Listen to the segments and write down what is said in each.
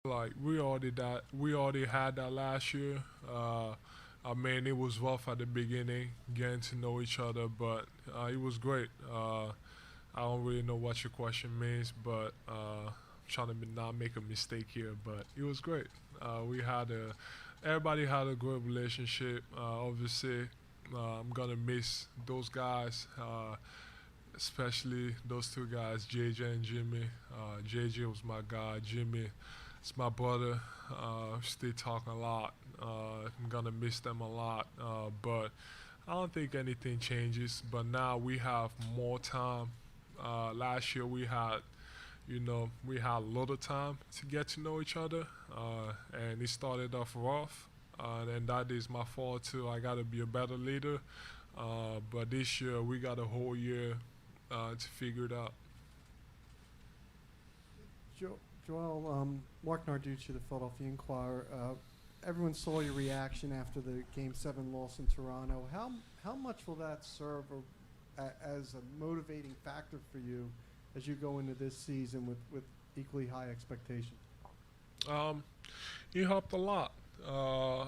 Like we already had that last year. I mean, it was rough at the beginning, getting to know each other, but it was great. I don't really know what your question means, but trying to not make a mistake here. But it was great. We had a Everybody had a great relationship. Obviously, I'm gonna miss those guys, especially those two guys, JJ and Jimmy. JJ was my guy. Jimmy, it's my brother. Still talking a lot. I'm gonna miss them a lot. But I don't think anything changes. But now we have more time. Last year we had a little time to get to know each other, and it started off rough. And that is my fault too. I got to be a better leader. But this year we got a whole year to figure it out. Joel, Mark Narducci, the Philadelphia Inquirer. Everyone saw your reaction after the Game 7 loss in Toronto. How much will that serve as a motivating factor for you as you go into this season with equally high expectation? Um, it helped a lot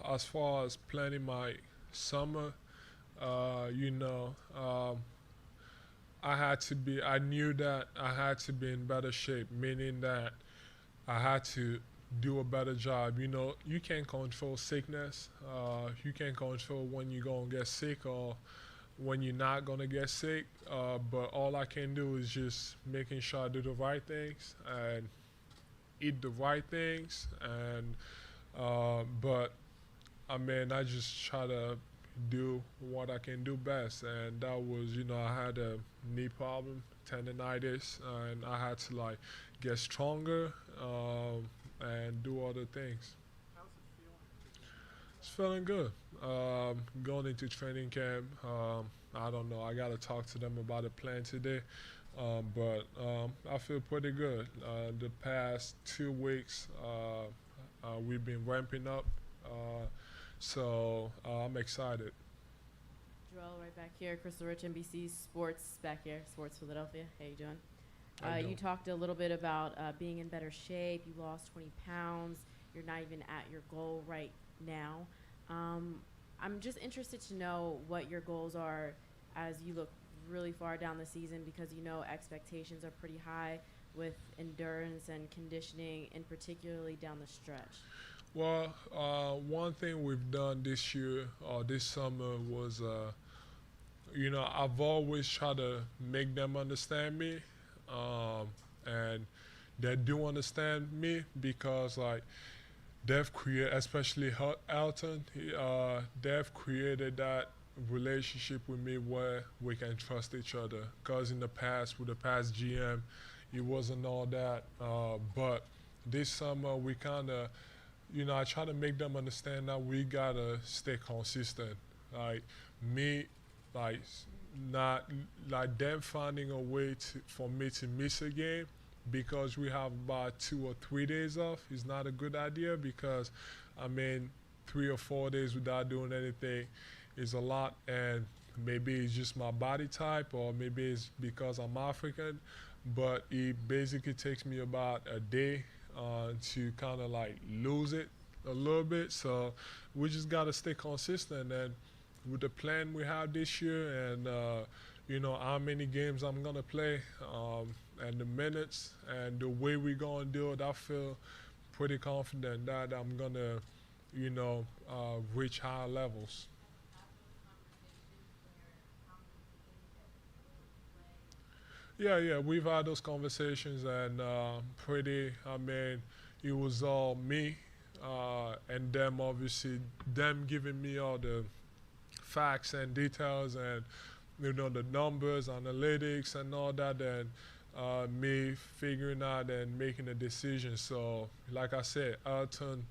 as far as planning my summer. You know, I knew that I had to be in better shape, meaning that I had to do a better job. You know, you can't control sickness. You can't control when you're going to get sick or when you're not going to get sick. But all I can do is just making sure I do the right things and eat the right things. But I mean, I just try to do what I can do best. And that was, I had a knee problem, tendonitis, and I had to like get stronger and do other things. It's feeling good. Going into training camp, I don't know. I got to talk to them about the plan today. But I feel pretty good. The past 2 weeks, we've been ramping up. So I'm excited. Joel, right back here. Crystal Rich, NBC Sports, back here. Sports Philadelphia. How you doing? How you You doing? talked a little bit about being in better shape. You lost 20 pounds. You're not even at your goal right now. Um, I'm just interested to know what your goals are as you look really far down the season because you know expectations are pretty high with endurance and conditioning, and particularly down the stretch. Well, one thing we've done this year or this summer was, I've always tried to make them understand me, um, and they do understand me because like they've created, especially Elton, they've created that relationship with me where we can trust each other. Because in the past, with the past GM, it wasn't all that. But this summer, we kind of, I try to make them understand that we gotta stay consistent. Like me, like not like them finding a way for me to miss a game because we have about 2 or 3 days off is not a good idea because I mean 3 or 4 days without doing anything is a lot, and maybe it's just my body type or maybe it's because I'm African, but it basically takes me about a day to kind of like lose it a little bit. So we just got to stay consistent, and with the plan we have this year and how many games I'm gonna play, and the minutes and the way we're gonna do it, I feel pretty confident that I'm gonna reach higher levels. Yeah, we've had those conversations, and pretty. I mean, it was all me, and them obviously them giving me all the facts and details, and the numbers, analytics, and all that, and me figuring out and making a decision. So, like I said, Elton,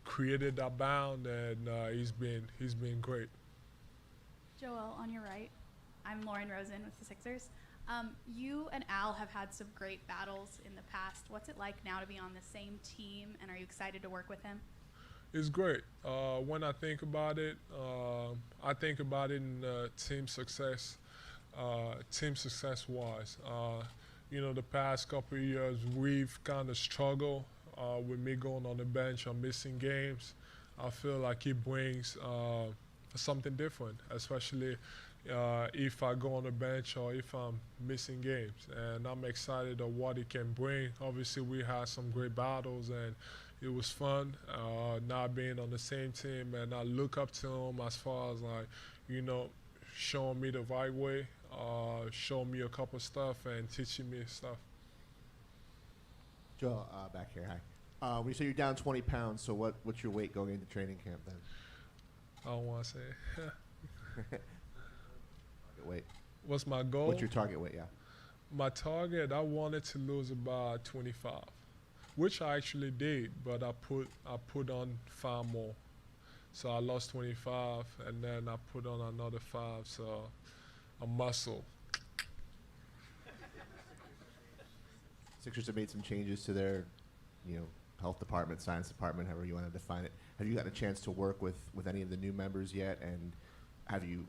created that bound, and he's been great. Joel, on your right. I'm Lauren Rosen with the Sixers. You and Al have had some great battles in the past. What's it like now to be on the same team, and are you excited to work with him? It's great. When I think about it in team success wise. the past couple of years, we've kind of struggled with me going on the bench or missing games. I feel like he brings something different, especially if I go on the bench or if I'm missing games. And I'm excited of what he can bring. Obviously, we had some great battles, and it was fun not being on the same team. And I look up to him as far as, like, showing me the right way, showing me a couple stuff, and teaching me stuff. Joe, back here, hi. When you say you're down 20 pounds, so what's your weight going into training camp then? I don't want to say. Target weight. What's my goal? What's your target weight, yeah? My target, I wanted to lose about 25, which I actually did, but I put on 5 more. So I lost 25, and then I put on another 5, so a muscle. Sixers have made some changes to their, health department, science department, however you want to define it. Have you gotten a chance to work with any of the new members yet? And have you?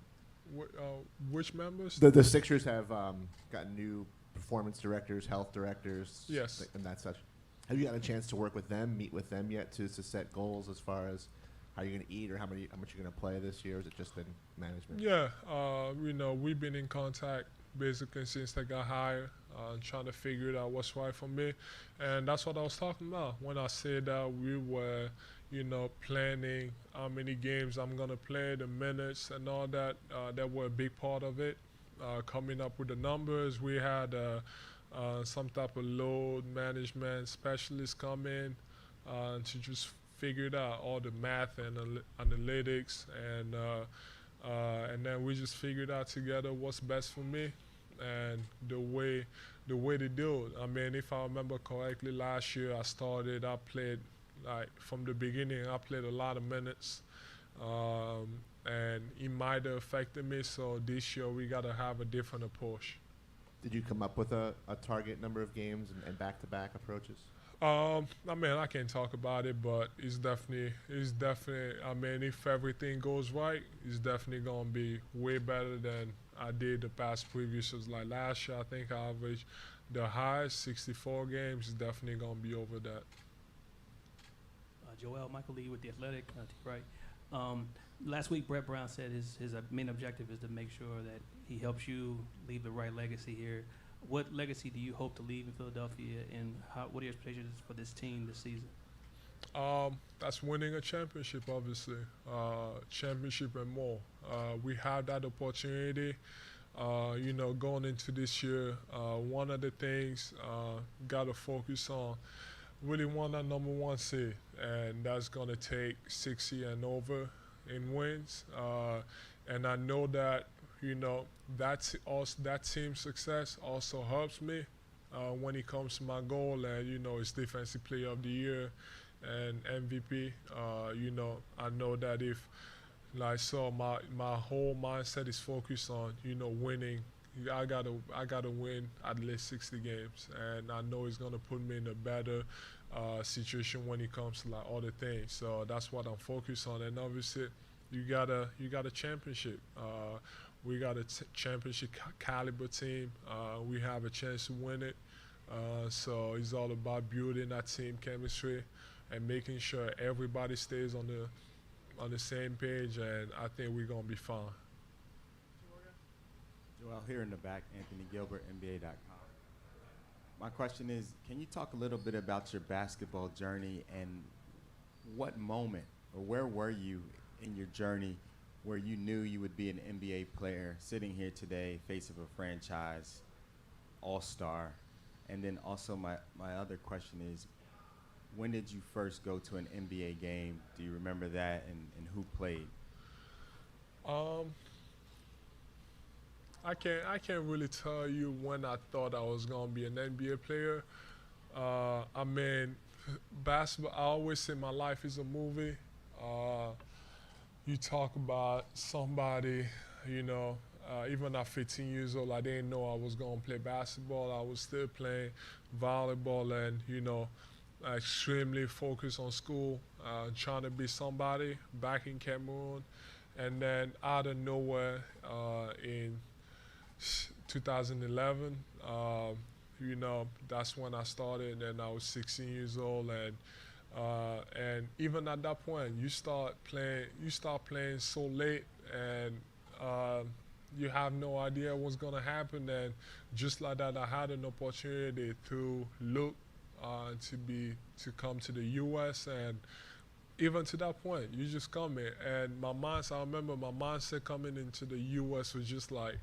Which members? The Sixers have gotten new performance directors, health directors, yes, and that such. Have you gotten a chance to work with them, meet with them yet to set goals as far as how you're going to eat or how much you're going to play this year? Or has it just been management? Yeah, we've been in contact basically since they got hired, trying to figure out what's right for me. And that's what I was talking about when I said that we were, planning how many games I'm going to play, the minutes and all that. That were a big part of it. Coming up with the numbers, we had some type of load management specialist come in to just figure it out, all the math and analytics, and then we just figured out together what's best for me and the way to do it. I mean, if I remember correctly, last year I played, like, from the beginning, I played a lot of minutes, and it might have affected me, so this year we got to have a different approach. Did you come up with a target number of games and back-to-back approaches? I mean, I can't talk about it, but it's definitely, I mean, if everything goes right, it's definitely going to be way better than I did the past previous years. Like last year, I think I averaged the highest 64 games. It's definitely going to be over that. Joel, Michael Lee with The Athletic, right? Last week, Brett Brown said his main objective is to make sure that he helps you leave the right legacy here. What legacy do you hope to leave in Philadelphia, and what are your expectations for this team this season? That's winning a championship, obviously. Championship and more. We have that opportunity. Going into this year, one of the things got to focus on, really want that number 1 seed, and that's going to take 60 and over in wins. And I know that, that team success also helps me when it comes to my goal, and, it's Defensive Player of the Year and MVP. I know that if, so my whole mindset is focused on, winning. I gotta win at least 60 games, and I know it's gonna put me in a better situation when it comes to like other things. So that's what I'm focused on, and obviously you got a championship. We got a championship caliber team. We have a chance to win it. So it's all about building that team chemistry and making sure everybody stays on the same page, and I think we're gonna be fine. Joel, here in the back, Anthony Gilbert, NBA.com. My question is, can you talk a little bit about your basketball journey and what moment or where were you in your journey where you knew you would be an NBA player sitting here today, face of a franchise, all-star? And then also my other question is, when did you first go to an NBA game? Do you remember that, and who played? I can't really tell you when I thought I was gonna be an NBA player. I mean, basketball, I always say my life is a movie. You talk about somebody, even at 15 years old, I didn't know I was gonna play basketball. I was still playing volleyball and, extremely focused on school, trying to be somebody back in Cameroon. And then out of nowhere, in 2011, that's when I started, and I was 16 years old, and even at that point, you start playing so late, and you have no idea what's gonna happen. And just like that, I had an opportunity to look to come to the U.S. and even to that point, you just come in. And I remember my mindset coming into the U.S. was just like,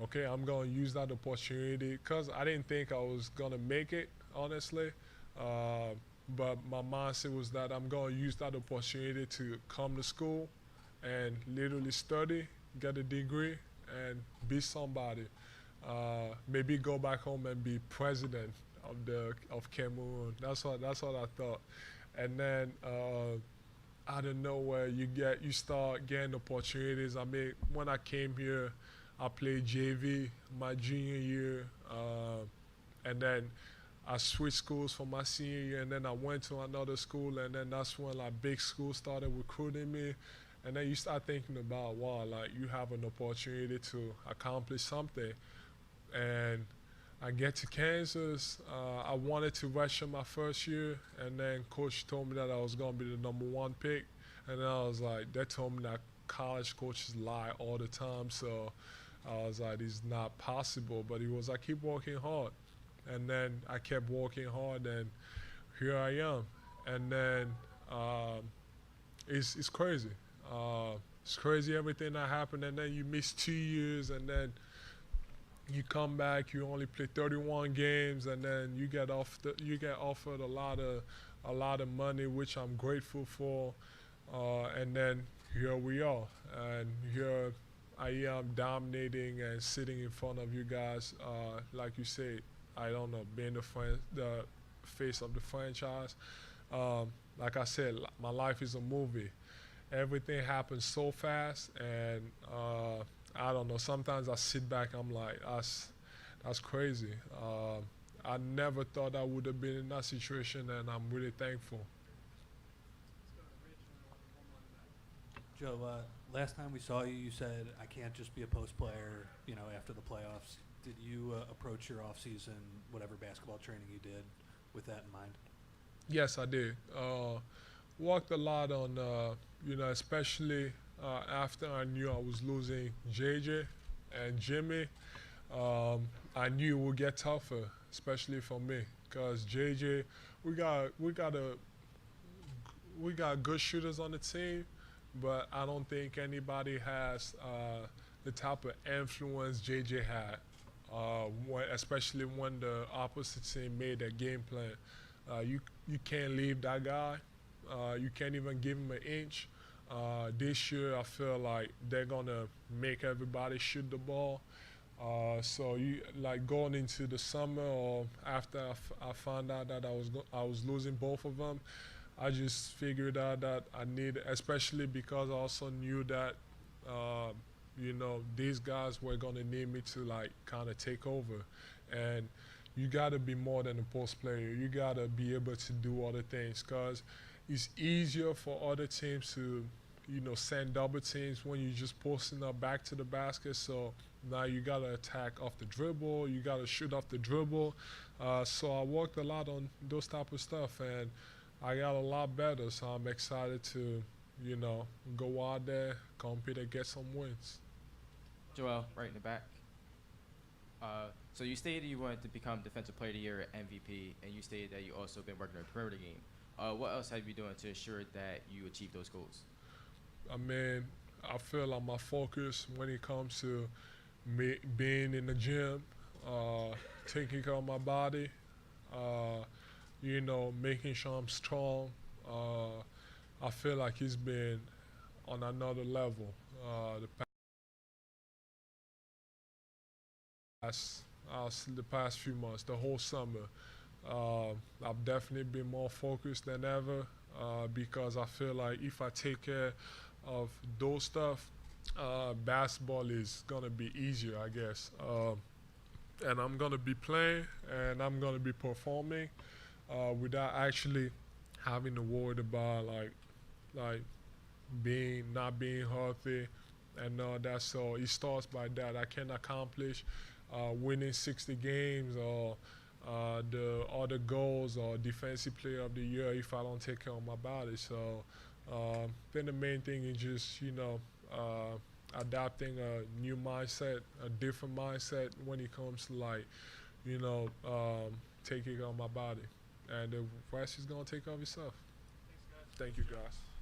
okay, I'm gonna use that opportunity, because I didn't think I was gonna make it, honestly. But my mindset was that I'm gonna use that opportunity to come to school and literally study, get a degree, and be somebody. Maybe go back home and be president of Cameroon. That's what I thought. And then out of nowhere, you start getting opportunities. I mean, when I came here, I played JV my junior year, and then I switched schools for my senior year, and then I went to another school, and then that's when like big schools started recruiting me. And then you start thinking about, wow, like you have an opportunity to accomplish something. And I get to Kansas. I wanted to redshirt my first year, and then coach told me that I was going to be the #1 pick. And then I was like, they told me that college coaches lie all the time. So I was like, it's not possible. But he was like, keep working hard. And then I kept working hard, and here I am. And then it's crazy. It's crazy everything that happened, and then you miss 2 years, and then you come back, you only play 31 games, and then you get offered a lot of money, which I'm grateful for, and then here we are, and here I am dominating and sitting in front of you guys, like you said, I don't know, being the face of the franchise. Like I said, my life is a movie. Everything happens so fast, and I don't know, sometimes I sit back, I'm like, that's crazy. I never thought I would have been in that situation, and I'm really thankful. Joe, last time we saw you, you said, I can't just be a post player, after the playoffs. Did you approach your off-season, whatever basketball training you did, with that in mind? Yes, I did. Worked a lot on, especially after I knew I was losing JJ and Jimmy. I knew it would get tougher, especially for me, because JJ, we got good shooters on the team, but I don't think anybody has the type of influence JJ had, especially when the opposite team made their game plan. You can't leave that guy. You can't even give him an inch. This year, I feel like they're gonna make everybody shoot the ball. So going into the summer, or after I found out that I was losing both of them, I just figured out that I need, especially because I also knew that these guys were gonna need me to kind of take over, and you gotta be more than a post player. You gotta be able to do other things, because it's easier for other teams to, send double teams when you're just posting up back to the basket. So now you gotta attack off the dribble. You gotta shoot off the dribble. So I worked a lot on those type of stuff, and I got a lot better. So I'm excited to, go out there, compete, and get some wins. Joel, right in the back. So you stated you wanted to become Defensive Player of the Year, MVP, and you stated that you also been working on the perimeter game. What else have you been doing to ensure that you achieve those goals? I mean, I feel like my focus when it comes to me being in the gym, taking care of my body, making sure I'm strong. I feel like it's been on another level the past few months, the whole summer. I've definitely been more focused than ever, because I feel like if I take care of those stuff, basketball is gonna be easier, I guess. And I'm gonna be playing, and I'm gonna be performing without actually having to worry about like not being healthy and all that. So it starts by that. I can accomplish winning 60 games or the other goals or defensive player of the year if I don't take care of my body. So then the main thing is just, adapting a new mindset, a different mindset when it comes to taking care of my body. And the rest is going to take care of itself. Thank you, guys.